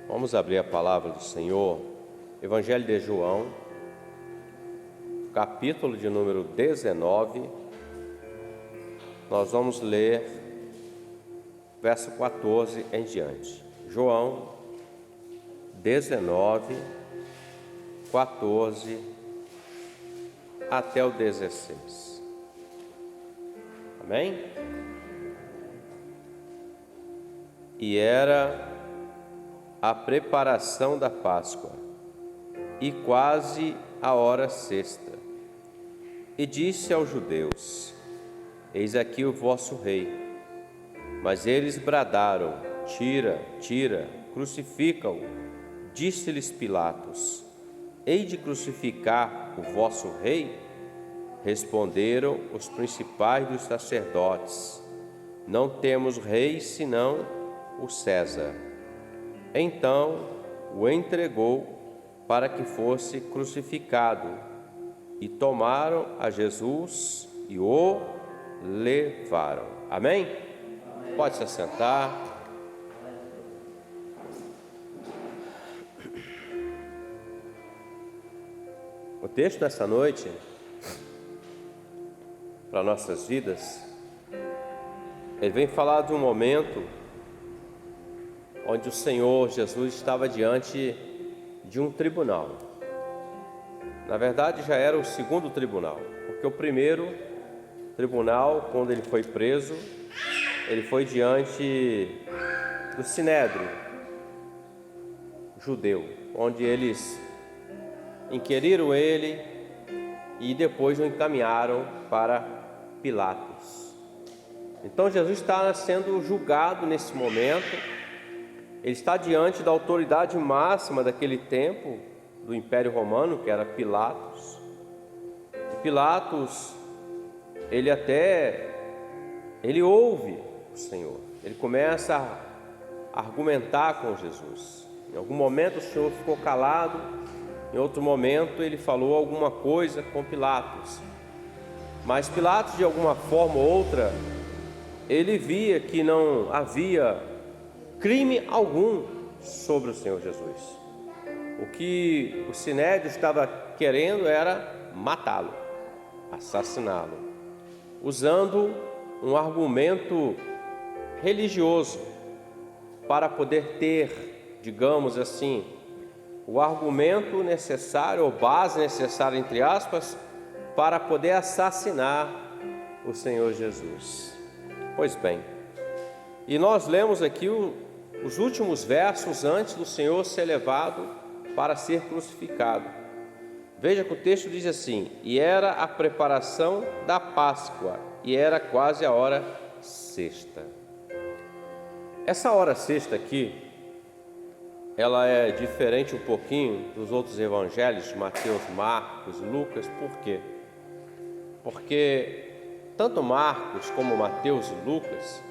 Vamos abrir a palavra do Senhor, Evangelho de João, capítulo de número 19. Nós vamos ler verso 14 em diante. João 19, 14 até o 16. Amém? E era a preparação da Páscoa, e quase a hora sexta. E disse aos judeus: Eis aqui o vosso rei. Mas eles bradaram: Tira, tira, crucifica-o. Disse-lhes Pilatos: Hei de crucificar o vosso rei? Responderam os principais dos sacerdotes: Não temos rei senão o César. Então o entregou para que fosse crucificado, e tomaram a Jesus e o levaram. Amém? Pode se assentar. O texto dessa noite, para nossas vidas, ele vem falar de um momento onde o Senhor Jesus estava diante de um tribunal. Na verdade, já era o segundo tribunal, porque o primeiro tribunal, quando ele foi preso, ele foi diante do Sinédrio judeu, onde eles inquiriram ele e depois o encaminharam para Pilatos. Então Jesus está sendo julgado nesse momento. Ele está diante da autoridade máxima daquele tempo do Império Romano, que era Pilatos. E Pilatos, ele ouve o Senhor. Ele começa a argumentar com Jesus. Em algum momento o Senhor ficou calado, em outro momento ele falou alguma coisa com Pilatos. Mas Pilatos, de alguma forma ou outra, ele via que não havia crime algum sobre o Senhor Jesus. O que o Sinédrio estava querendo era matá-lo, assassiná-lo, usando um argumento religioso para poder ter, digamos assim, o argumento necessário, ou base necessária, entre aspas, para poder assassinar o Senhor Jesus. Pois bem, e nós lemos aqui os últimos versos antes do Senhor ser levado para ser crucificado. Veja que o texto diz assim: E era a preparação da Páscoa, e era quase a hora sexta. Essa hora sexta aqui, ela é diferente um pouquinho dos outros evangelhos, Mateus, Marcos, Lucas. Por quê? Porque tanto Marcos como Mateus e Lucas,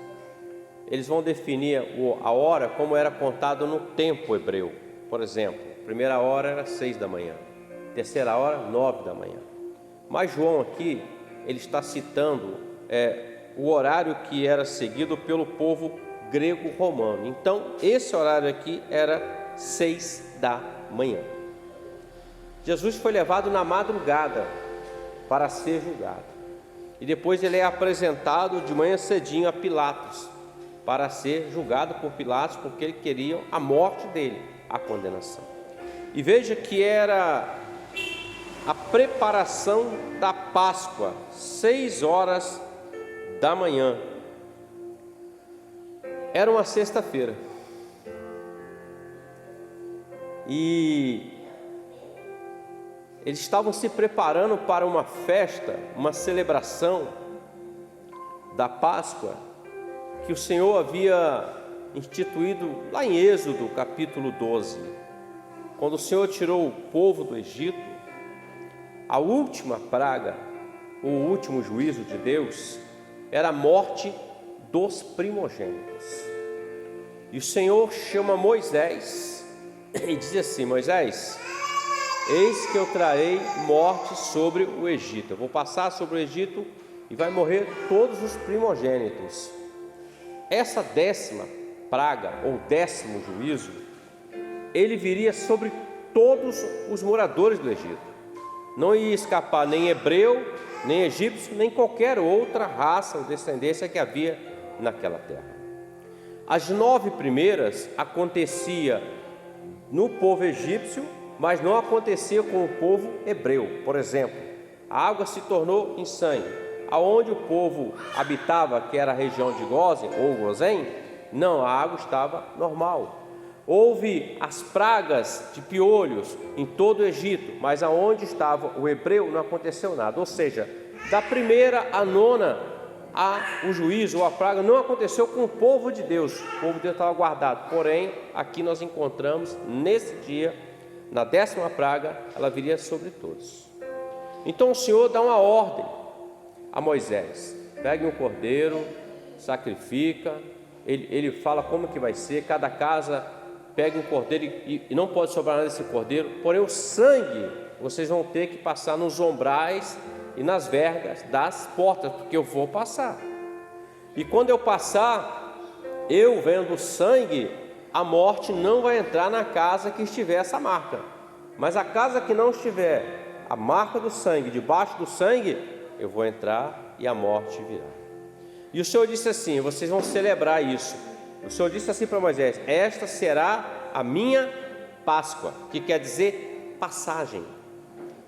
eles vão definir a hora como era contado no tempo hebreu. Por exemplo, a primeira hora era 6 da manhã, terceira hora 9 da manhã. Mas João aqui, ele está citando o horário que era seguido pelo povo grego-romano. Então, esse horário aqui era 6 da manhã. Jesus foi levado na madrugada para ser julgado. E depois ele é apresentado de manhã cedinho a Pilatos, para ser julgado por Pilatos, porque ele queria a morte dele, a condenação. E veja que era a preparação da Páscoa, 6 horas da manhã. Era uma sexta-feira. E eles estavam se preparando para uma festa, uma celebração da Páscoa, que o Senhor havia instituído lá em Êxodo, capítulo 12. Quando o Senhor tirou o povo do Egito, a última praga, o último juízo de Deus, era a morte dos primogênitos. E o Senhor chama Moisés e diz assim: Moisés, eis que eu trarei morte sobre o Egito. Eu vou passar sobre o Egito e vai morrer todos os primogênitos. Essa 10ª praga, ou 10º juízo, ele viria sobre todos os moradores do Egito. Não ia escapar nem hebreu, nem egípcio, nem qualquer outra raça ou descendência que havia naquela terra. As 9 primeiras acontecia no povo egípcio, mas não acontecia com o povo hebreu. Por exemplo, a água se tornou em sangue. Aonde o povo habitava, que era a região de Gósen ou Gozém, não, a água estava normal. Houve as pragas de piolhos em todo o Egito, mas aonde estava o hebreu não aconteceu nada. Ou seja, da primeira à nona, o juízo ou a praga não aconteceu com o povo de Deus. O povo de Deus estava guardado. Porém, aqui nós encontramos, nesse dia, na 10ª praga, ela viria sobre todos. Então o Senhor dá uma ordem a Moisés: pegue um cordeiro, sacrifica. Ele fala como que vai ser, cada casa pegue um cordeiro e não pode sobrar nada desse cordeiro, porém o sangue vocês vão ter que passar nos umbrais e nas vergas das portas, porque eu vou passar. E quando eu passar, eu vendo o sangue, a morte não vai entrar na casa que estiver essa marca. Mas a casa que não estiver a marca do sangue, debaixo do sangue, eu vou entrar e a morte virá. E o Senhor disse assim: vocês vão celebrar isso. O Senhor disse assim para Moisés: esta será a minha Páscoa, que quer dizer passagem.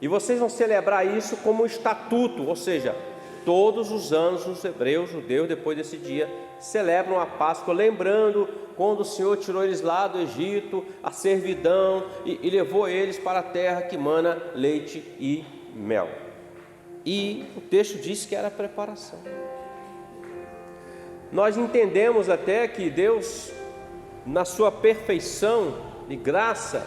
E vocês vão celebrar isso como um estatuto, ou seja, todos os anos os hebreus, judeus, depois desse dia, celebram a Páscoa, lembrando quando o Senhor tirou eles lá do Egito, a servidão, e levou eles para a terra que mana leite e mel. E o texto diz que era a preparação. Nós entendemos até que Deus, na sua perfeição e graça,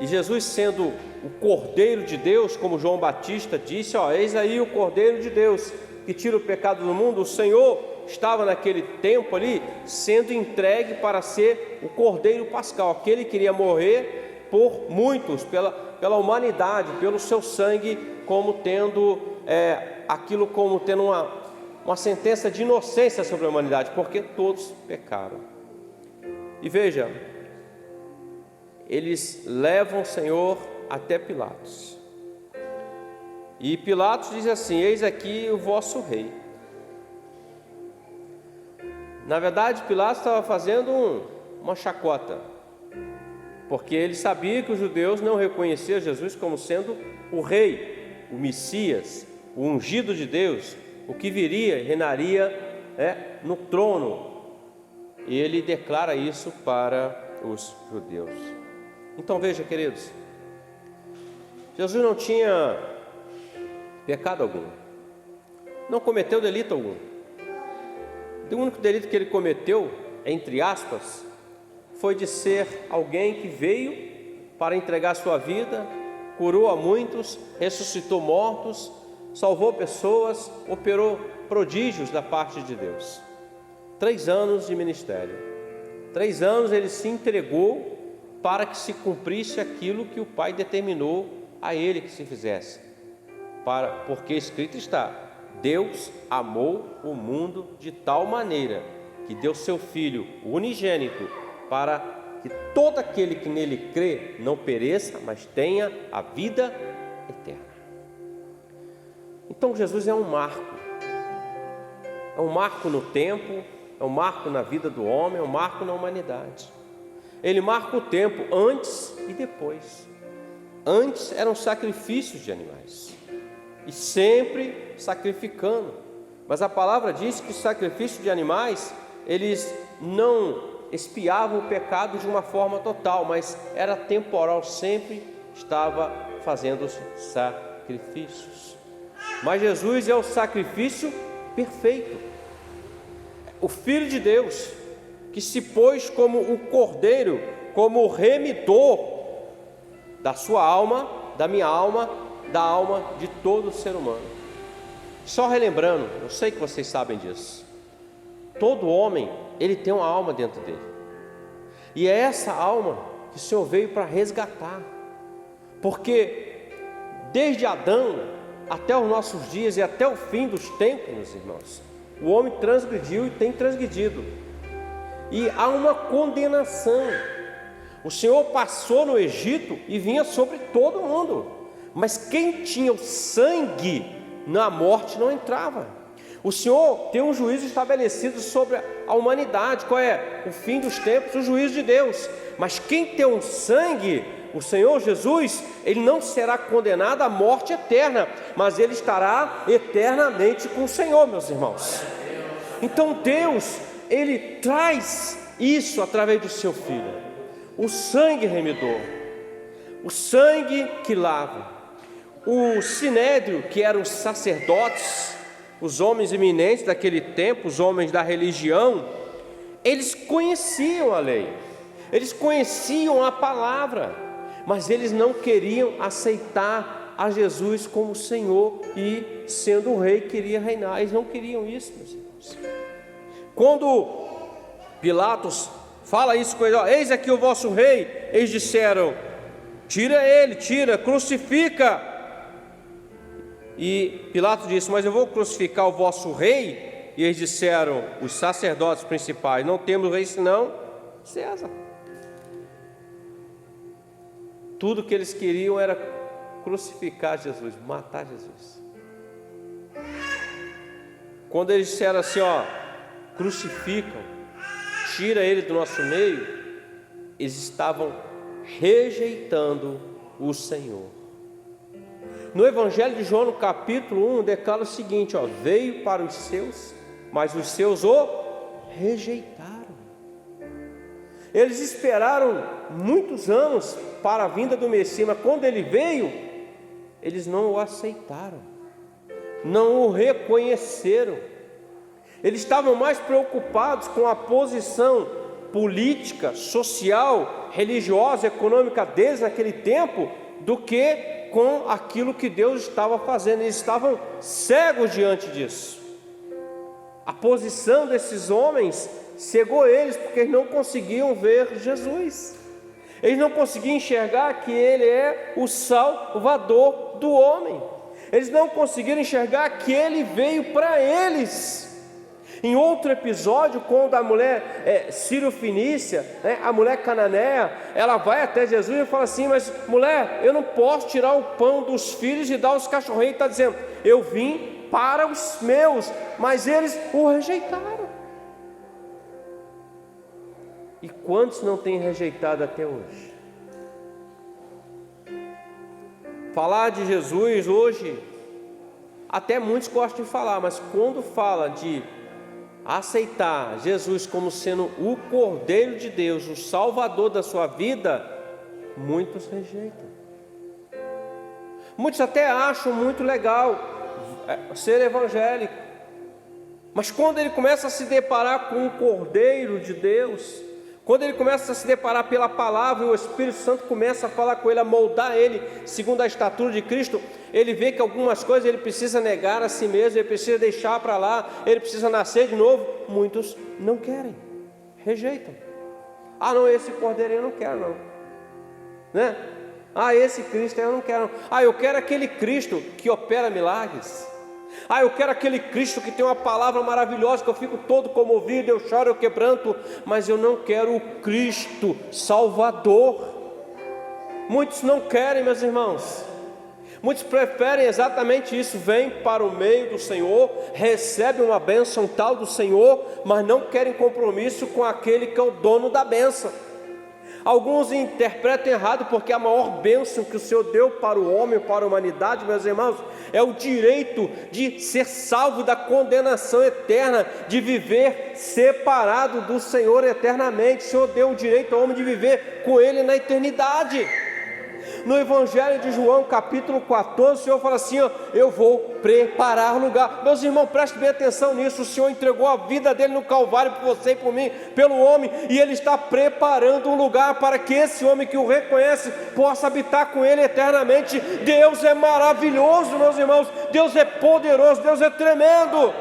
e Jesus sendo o Cordeiro de Deus, como João Batista disse: eis aí o Cordeiro de Deus que tira o pecado do mundo. O Senhor estava naquele tempo ali sendo entregue para ser o Cordeiro Pascal, aquele que iria morrer por muitos, pela humanidade, pelo seu sangue, como tendo aquilo como tendo uma sentença de inocência sobre a humanidade, porque todos pecaram. E veja, eles levam o Senhor até Pilatos, e Pilatos diz assim: eis aqui o vosso rei. Na verdade, Pilatos estava fazendo uma chacota, porque ele sabia que os judeus não reconheciam Jesus como sendo o rei, o Messias, o ungido de Deus, o que viria e reinaria no trono. E ele declara isso para os judeus. Então veja, queridos, Jesus não tinha pecado algum, não cometeu delito algum. O único delito que ele cometeu, entre aspas, foi de ser alguém que veio para entregar sua vida, curou a muitos, ressuscitou mortos, salvou pessoas, operou prodígios da parte de Deus. 3 anos de ministério, 3 anos ele se entregou para que se cumprisse aquilo que o Pai determinou a ele que se fizesse, porque escrito está: Deus amou o mundo de tal maneira que deu seu Filho unigênito, para que todo aquele que nele crê não pereça, mas tenha a vida eterna. Então Jesus é um marco no tempo, é um marco na vida do homem, é um marco na humanidade. Ele marca o tempo antes e depois. Antes eram sacrifícios de animais, e sempre sacrificando, mas a palavra diz que o sacrifício de animais, eles não expiavam o pecado de uma forma total, mas era temporal, sempre estava fazendo os sacrifícios. Mas Jesus é o sacrifício perfeito, o Filho de Deus, que se pôs como o Cordeiro, como o remidor da sua alma, da minha alma, da alma de todo ser humano. Só relembrando, eu sei que vocês sabem disso, todo homem, ele tem uma alma dentro dele, e é essa alma que o Senhor veio para resgatar, porque desde Adão até os nossos dias e até o fim dos tempos, meus irmãos, o homem transgrediu e tem transgredido, e há uma condenação. O Senhor passou no Egito e vinha sobre todo mundo, mas quem tinha o sangue, na morte não entrava. O Senhor tem um juízo estabelecido sobre a humanidade. Qual é? O fim dos tempos, o juízo de Deus. Mas quem tem um sangue, o Senhor Jesus, ele não será condenado à morte eterna, mas ele estará eternamente com o Senhor, meus irmãos. Então Deus, ele traz isso através do seu Filho, o sangue remidor, o sangue que lava. O sinédrio, que eram os sacerdotes, os homens eminentes daquele tempo, os homens da religião, eles conheciam a lei, eles conheciam a palavra, mas eles não queriam aceitar a Jesus como Senhor e, sendo o rei, queria reinar. Eles não queriam isso, meus irmãos. Quando Pilatos fala isso com eles: eis aqui o vosso rei, eles disseram: tira ele, tira, crucifica. E Pilatos disse: mas eu vou crucificar o vosso rei? E eles disseram, os sacerdotes principais: não temos rei senão César. Tudo que eles queriam era crucificar Jesus, matar Jesus. Quando eles disseram assim, crucificam, tira ele do nosso meio, eles estavam rejeitando o Senhor. No Evangelho de João, no capítulo 1, declara o seguinte: veio para os seus, mas os seus o rejeitaram. Eles esperaram muitos anos para a vinda do Messias, mas quando ele veio, eles não o aceitaram, não o reconheceram. Eles estavam mais preocupados com a posição política, social, religiosa, econômica deles naquele tempo, do que com aquilo que Deus estava fazendo. Eles estavam cegos diante disso. A posição desses homens cegou eles, porque eles não conseguiam ver Jesus. Eles não conseguiam enxergar que Ele é o Salvador do homem. Eles não conseguiram enxergar que Ele veio para eles. Em outro episódio, quando a mulher sírio-fenícia, a mulher cananeia, ela vai até Jesus e fala assim: mas mulher, eu não posso tirar o pão dos filhos e dar aos cachorrinhos. Ele está dizendo: eu vim para os meus, mas eles o rejeitaram. E quantos não têm rejeitado até hoje? Falar de Jesus hoje, até muitos gostam de falar, mas quando fala de aceitar Jesus como sendo o Cordeiro de Deus, o Salvador da sua vida, muitos rejeitam. Muitos até acham muito legal ser evangélico, mas quando ele começa a se deparar com o Cordeiro de Deus, quando ele começa a se deparar pela palavra, e o Espírito Santo começa a falar com ele, a moldar ele segundo a estatura de Cristo, ele vê que algumas coisas ele precisa negar a si mesmo, ele precisa deixar para lá, ele precisa nascer de novo. Muitos não querem, rejeitam. Não, esse cordeiro eu não quero não, esse Cristo eu não quero não. Eu quero aquele Cristo que opera milagres. Eu quero aquele Cristo que tem uma palavra maravilhosa, que eu fico todo comovido, eu choro, eu quebranto, mas eu não quero o Cristo Salvador. Muitos não querem, meus irmãos. Muitos preferem exatamente isso: vêm para o meio do Senhor, recebem uma bênção tal do Senhor, mas não querem compromisso com aquele que é o dono da bênção. Alguns interpretam errado, porque a maior bênção que o Senhor deu para o homem, para a humanidade, meus irmãos, é o direito de ser salvo da condenação eterna, de viver separado do Senhor eternamente. O Senhor deu o direito ao homem de viver com Ele na eternidade. No Evangelho de João, capítulo 14, o Senhor fala assim: eu vou preparar lugar. Meus irmãos, prestem bem atenção nisso. O Senhor entregou a vida dele no Calvário por você e por mim, pelo homem, e Ele está preparando um lugar para que esse homem que o reconhece possa habitar com Ele eternamente. Deus é maravilhoso, meus irmãos. Deus é poderoso, Deus é tremendo.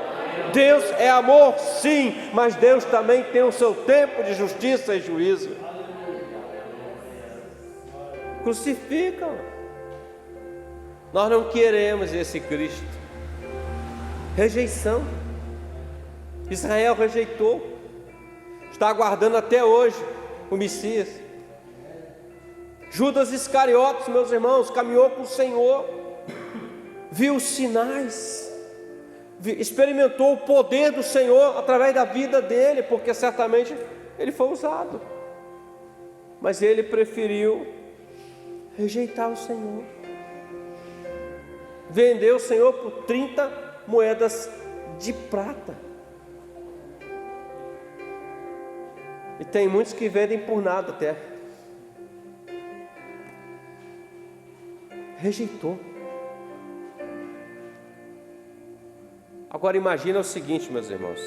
Deus é amor, sim, mas Deus também tem o seu tempo de justiça e juízo. Crucificam. Nós não queremos esse Cristo. Rejeição. Israel rejeitou. Está aguardando até hoje o Messias. Judas Iscariotes, meus irmãos, caminhou com o Senhor, viu os sinais, experimentou o poder do Senhor através da vida dele, porque certamente ele foi usado, mas ele preferiu rejeitar o Senhor, vendeu o Senhor por 30 moedas de prata. E tem muitos que vendem por nada até. Rejeitou. Agora imagina o seguinte, meus irmãos: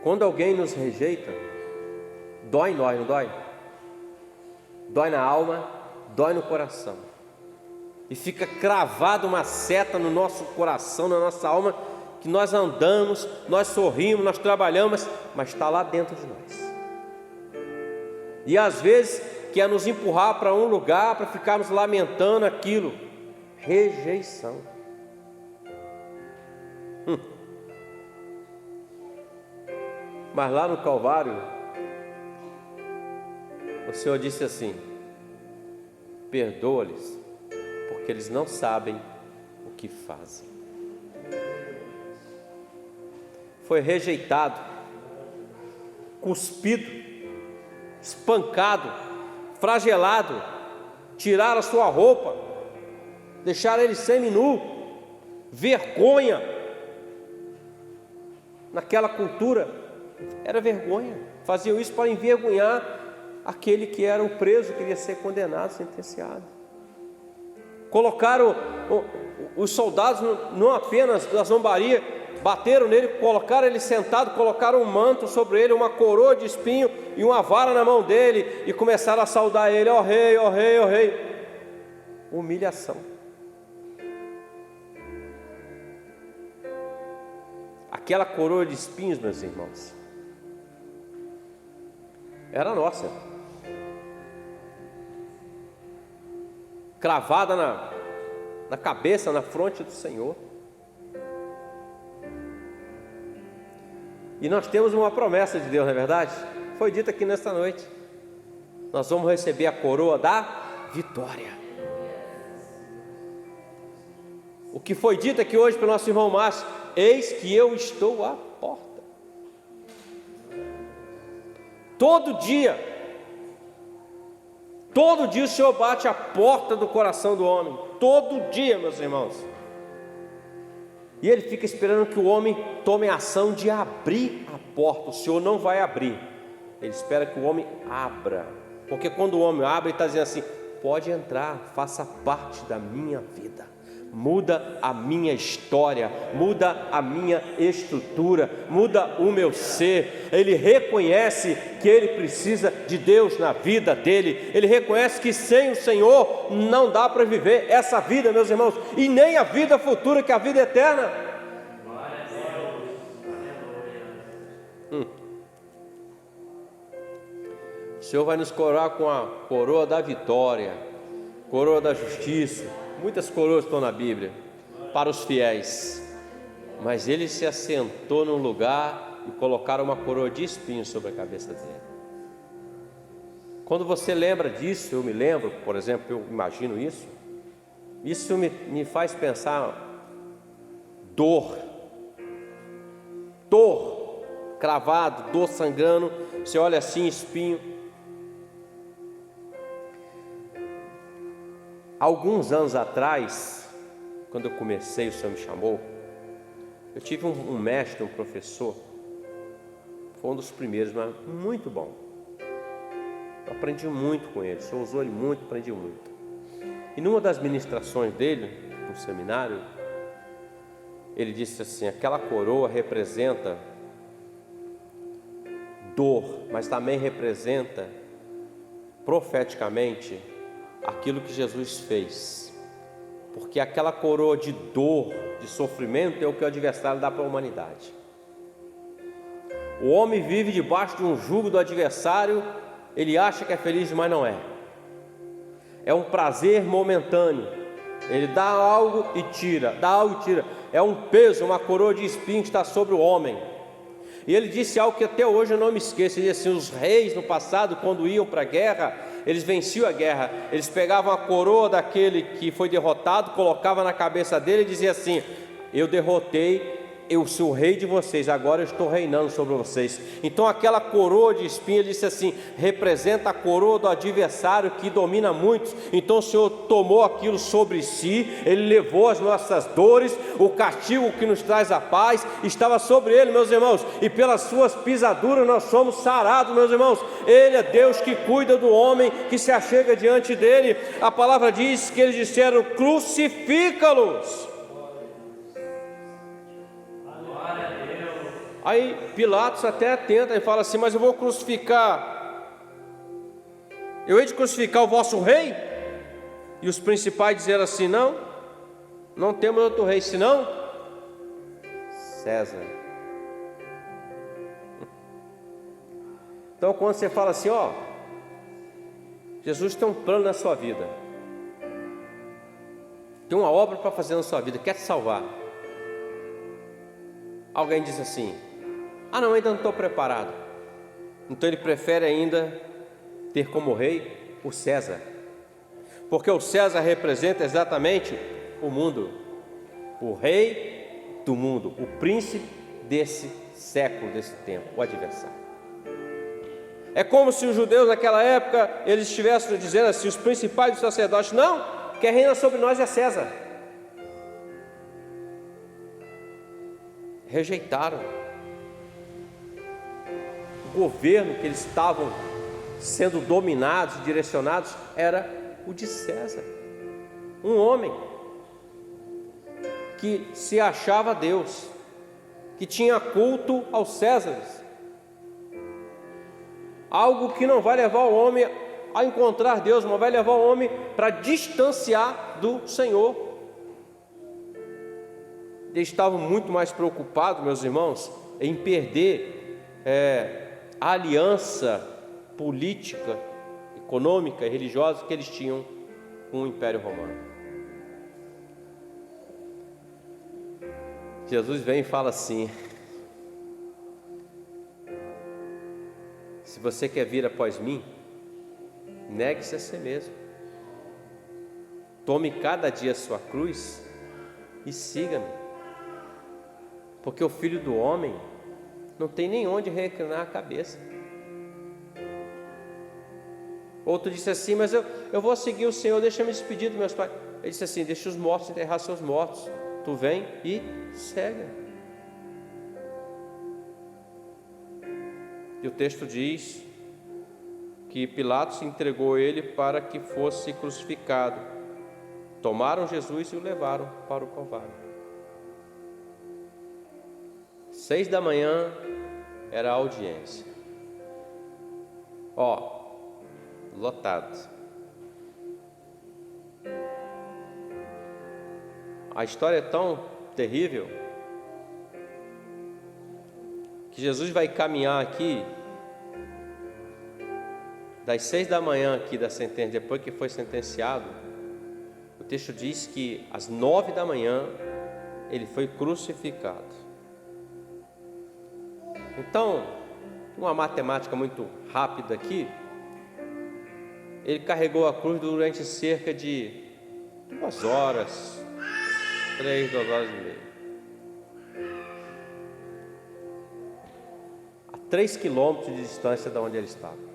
quando alguém nos rejeita, dói em nós, não dói? Dói na alma, dói no coração, e fica cravada uma seta no nosso coração, na nossa alma, que nós andamos, nós sorrimos, nós trabalhamos, mas está lá dentro de nós. E às vezes quer nos empurrar para um lugar para ficarmos lamentando aquilo. Rejeição. Mas lá no Calvário, o Senhor disse assim: perdoa-lhes, porque eles não sabem o que fazem. Foi rejeitado, cuspido, espancado, flagelado, tiraram a sua roupa, deixaram ele seminu, vergonha. Naquela cultura era vergonha, faziam isso para envergonhar aquele que era o preso, que queria ser condenado, sentenciado. Colocaram os soldados não apenas da zombaria, bateram nele, colocaram ele sentado, colocaram um manto sobre ele, uma coroa de espinho e uma vara na mão dele, e começaram a saudar ele: ó rei, ó rei, ó rei. Humilhação. Aquela coroa de espinhos, meus irmãos, era nossa, cravada na cabeça, na fronte do Senhor. E nós temos uma promessa de Deus, não é verdade? Foi dita aqui nesta noite: nós vamos receber a coroa da vitória. O que foi dito aqui hoje pelo nosso irmão Márcio: eis que eu estou à porta. Todo dia o Senhor bate a porta do coração do homem, todo dia, meus irmãos. E Ele fica esperando que o homem tome a ação de abrir a porta. O Senhor não vai abrir, Ele espera que o homem abra, porque quando o homem abre, Ele está dizendo assim: pode entrar, faça parte da minha vida, muda a minha história, muda a minha estrutura, muda o meu ser. Ele reconhece que ele precisa de Deus na vida dele, ele reconhece que sem o Senhor não dá para viver essa vida, meus irmãos, e nem a vida futura, que é a vida eterna. O Senhor vai nos coroar com a coroa da vitória, coroa da justiça. Muitas coroas estão na Bíblia para os fiéis, mas ele se assentou num lugar e colocaram uma coroa de espinhos sobre a cabeça dele. Quando você lembra disso, eu me lembro, por exemplo, eu imagino isso me faz pensar dor, cravado, dor sangrando. Você olha assim, espinho. Alguns anos atrás, quando eu comecei, o Senhor me chamou, eu tive um mestre, um professor, foi um dos primeiros, mas muito bom. Eu aprendi muito com ele, o Senhor usou ele muito, aprendi muito. E numa das ministrações dele, no seminário, ele disse assim: aquela coroa representa dor, mas também representa profeticamente aquilo que Jesus fez, porque aquela coroa de dor, de sofrimento, é o que o adversário dá para a humanidade. O homem vive debaixo de um jugo do adversário, ele acha que é feliz, mas não é. É um prazer momentâneo, ele dá algo e tira, dá algo e tira. É um peso, uma coroa de espinho que está sobre o homem. E ele disse algo que até hoje eu não me esqueço. Ele disse assim: os reis no passado, quando iam para a guerra, eles venciam a guerra, eles pegavam a coroa daquele que foi derrotado, colocavam na cabeça dele e diziam assim: eu derrotei, eu sou o rei de vocês, agora eu estou reinando sobre vocês. Então aquela coroa de espinho, ele disse assim, representa a coroa do adversário que domina muitos. Então o Senhor tomou aquilo sobre si, Ele levou as nossas dores, o castigo que nos traz a paz estava sobre Ele, meus irmãos, e pelas suas pisaduras nós somos sarados, meus irmãos. Ele é Deus que cuida do homem que se achega diante dele. A palavra diz que eles disseram: crucifica-los. Aí Pilatos até tenta e fala assim: mas eu vou crucificar, eu hei de crucificar o vosso rei? E os principais disseram assim: não temos outro rei senão César. Então quando você fala assim, ó, Jesus tem um plano na sua vida, tem uma obra para fazer na sua vida, quer te salvar. Alguém diz assim: não, ainda não estou preparado. Então ele prefere ainda ter como rei o César, porque o César representa exatamente o mundo, o rei do mundo, o príncipe desse século, desse tempo, o adversário. É como se os judeus naquela época, eles estivessem dizendo assim, os principais dos sacerdotes: não, quem reina sobre nós é César. Rejeitaram o governo que eles estavam sendo dominados e direcionados, era o de César, um homem que se achava Deus, que tinha culto aos Césares, algo que não vai levar o homem a encontrar Deus, mas vai levar o homem para distanciar do Senhor. Eles estavam muito mais preocupados, meus irmãos, em perder a aliança política, econômica e religiosa que eles tinham com o Império Romano. Jesus vem e fala assim: se você quer vir após mim, negue-se a si mesmo, tome cada dia a sua cruz e siga-me, porque o Filho do Homem não tem nem onde reclinar a cabeça. Outro disse assim: mas eu vou seguir o Senhor, deixa eu me despedir dos meus pais. Ele disse assim: deixa os mortos enterrar seus mortos, tu vem e segue. E o texto diz que Pilatos entregou ele para que fosse crucificado. Tomaram Jesus e o levaram para o Calvário. 6 da manhã era a audiência. Lotado. A história é tão terrível que Jesus vai caminhar aqui das 6 da manhã aqui da sentença, depois que foi sentenciado. O texto diz que às 9 da manhã ele foi crucificado. Então, uma matemática muito rápida aqui, ele carregou a cruz durante cerca de 2 horas, 2 horas e meia. A 3 quilômetros de distância de onde ele estava.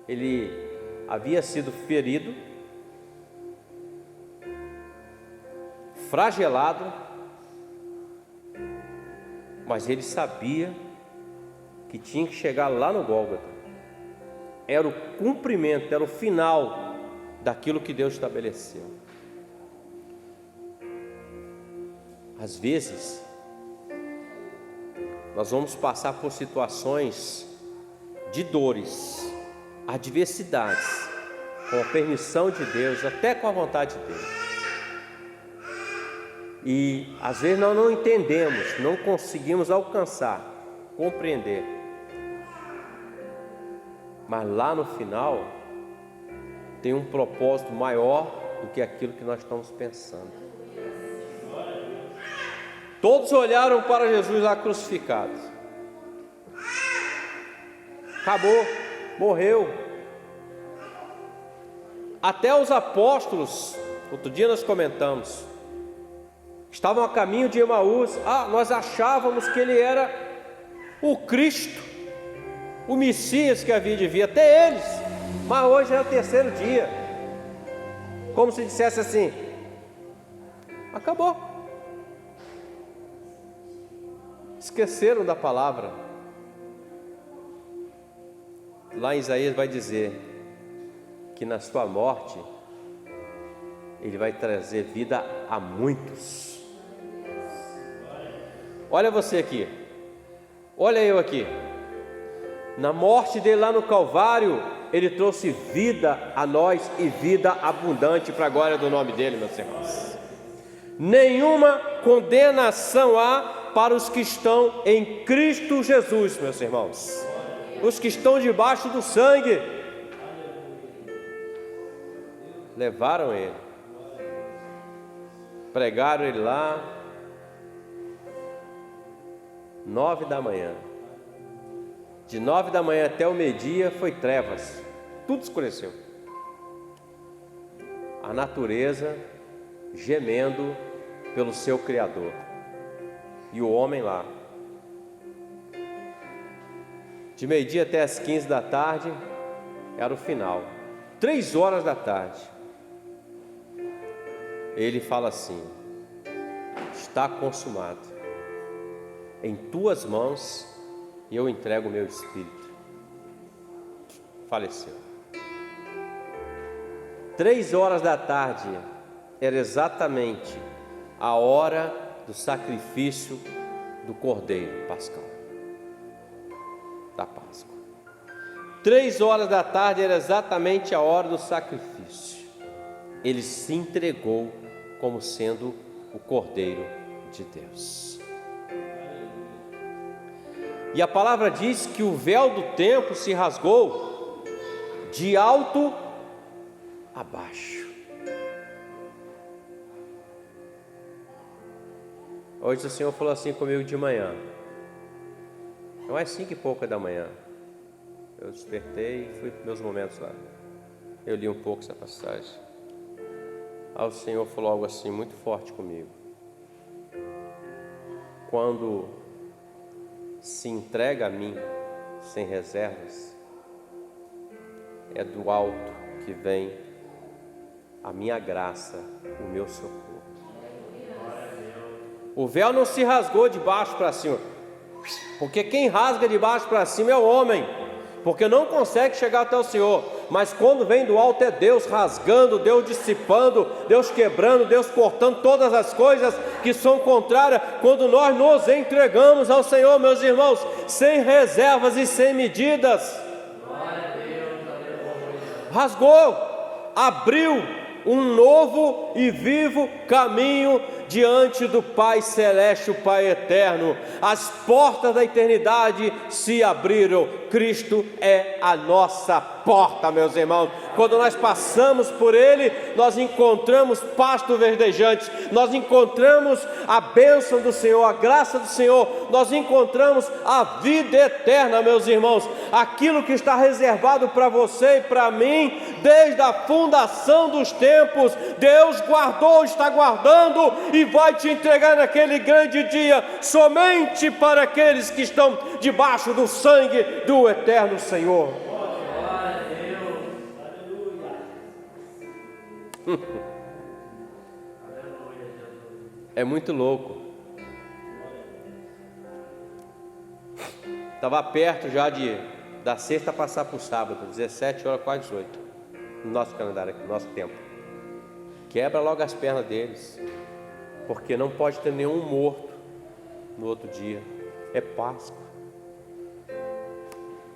Ele havia sido ferido, flagelado, mas ele sabia que tinha que chegar lá no Gólgota. Era o cumprimento, era o final daquilo que Deus estabeleceu. Às vezes, nós vamos passar por situações de dores, adversidades, com a permissão de Deus, até com a vontade dele. E às vezes nós não entendemos, não conseguimos alcançar, compreender. Mas lá no final tem um propósito maior do que aquilo que nós estamos pensando. Todos olharam para Jesus lá crucificado. Acabou, morreu. Até os apóstolos, outro dia nós comentamos, estavam a caminho de Emaús. Nós achávamos que ele era o Cristo, o Messias que havia de vir, até eles. Mas hoje é o terceiro dia, como se dissesse assim: acabou. Esqueceram da palavra. Lá em Isaías vai dizer que na sua morte ele vai trazer vida a muitos. Olha você aqui, olha eu aqui. Na morte dele lá no Calvário, ele trouxe vida a nós e vida abundante para a glória do nome dele, meus irmãos. Nenhuma condenação há para os que estão em Cristo Jesus, meus irmãos. Os que estão debaixo do sangue. Levaram ele, pregaram ele lá, 9 da manhã. De 9 da manhã até o meio-dia foi trevas, tudo escureceu. A natureza gemendo pelo seu Criador, e o homem lá. De meio-dia até as 15 da tarde era o final. 3 horas da tarde, ele fala assim: está consumado, em tuas mãos eu entrego o meu espírito. Faleceu. 3 horas da tarde era exatamente a hora do sacrifício do Cordeiro Pascal, da Páscoa. 3 horas da tarde era exatamente a hora do sacrifício. Ele se entregou como sendo o Cordeiro de Deus. E a palavra diz que o véu do templo se rasgou de alto a baixo. Hoje o Senhor falou assim comigo de manhã. Não é 5 e pouca da manhã. Eu despertei e fui para meus momentos lá. Eu li um pouco essa passagem. Aí o Senhor falou algo assim muito forte comigo. Quando se entrega a mim sem reservas, é do alto que vem a minha graça, o meu socorro. O véu não se rasgou de baixo para cima, porque quem rasga de baixo para cima é o homem, porque não consegue chegar até o Senhor. Mas quando vem do alto é Deus rasgando, Deus dissipando, Deus quebrando, Deus cortando todas as coisas que são contrárias, quando nós nos entregamos ao Senhor, meus irmãos, sem reservas e sem medidas. Rasgou, abriu um novo e vivo caminho diante do Pai Celeste, o Pai Eterno. As portas da eternidade se abriram. Cristo é a nossa porta, meus irmãos. Quando nós passamos por Ele, nós encontramos pasto verdejante, nós encontramos a bênção do Senhor, a graça do Senhor, nós encontramos a vida eterna, meus irmãos. Aquilo que está reservado para você e para mim, desde a fundação dos tempos, Deus guardou, está guardando e vai te entregar naquele grande dia, somente para aqueles que estão debaixo do sangue do eterno Senhor. É muito louco. Estava perto já da sexta passar para o sábado, 17 horas, quase 18, no nosso calendário aqui, no nosso tempo. Quebra logo as pernas deles, porque não pode ter nenhum morto no outro dia. É Páscoa.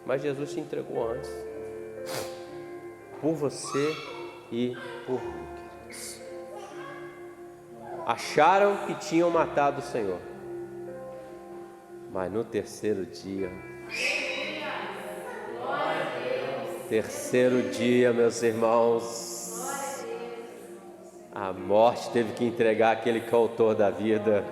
Mas Jesus se entregou antes, por você e por mim, queridos. Acharam que tinham matado o Senhor, mas no terceiro dia, meus irmãos, a morte teve que entregar aquele que é o autor da vida.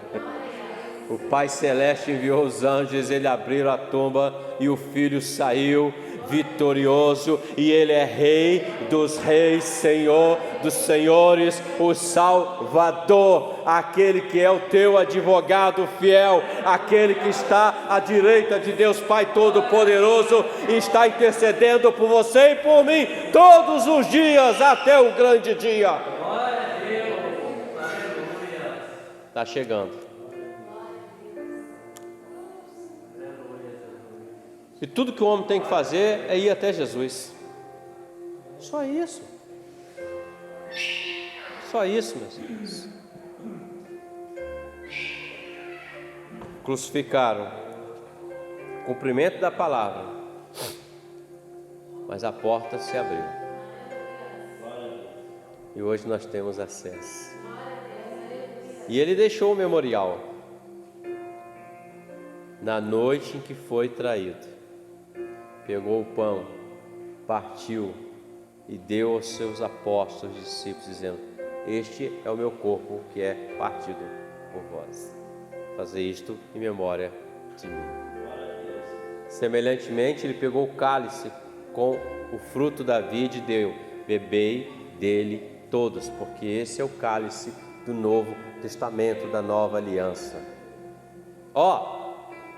O Pai Celeste enviou os anjos, eles abriram a tumba e o Filho saiu vitorioso, e Ele é Rei dos reis, Senhor dos senhores, o Salvador, aquele que é o teu advogado fiel, aquele que está à direita de Deus Pai Todo-Poderoso e está intercedendo por você e por mim todos os dias até o grande dia. Está chegando. E tudo que o homem tem que fazer é ir até Jesus. Só isso. Só isso, meus irmãos. Crucificaram o cumprimento da palavra, mas a porta se abriu. E hoje nós temos acesso. E ele deixou o memorial na noite em que foi traído. Pegou o pão, partiu e deu aos seus apóstolos, discípulos, dizendo: este é o meu corpo que é partido por vós. Fazer isto em memória de mim. Semelhantemente, ele pegou o cálice com o fruto da vide e deu: bebei dele todos, porque esse é o cálice do Novo Testamento, da nova aliança.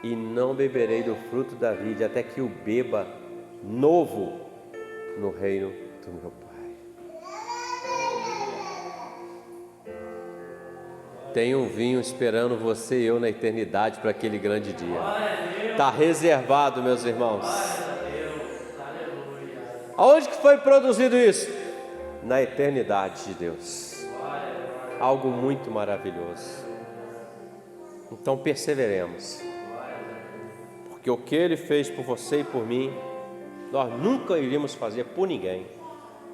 E não beberei do fruto da vide até que o beba novo no reino do meu Pai. Tem um vinho esperando você e eu na eternidade para aquele grande dia. Está reservado, meus irmãos. Aonde que foi produzido isso? Na eternidade de Deus. Algo muito maravilhoso. Então perseveremos. Porque o que Ele fez por você e por mim, nós nunca iríamos fazer por ninguém.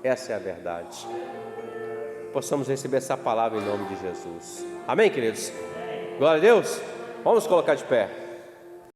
Essa é a verdade. Possamos receber essa palavra em nome de Jesus. Amém, queridos? Glória a Deus. Vamos colocar de pé.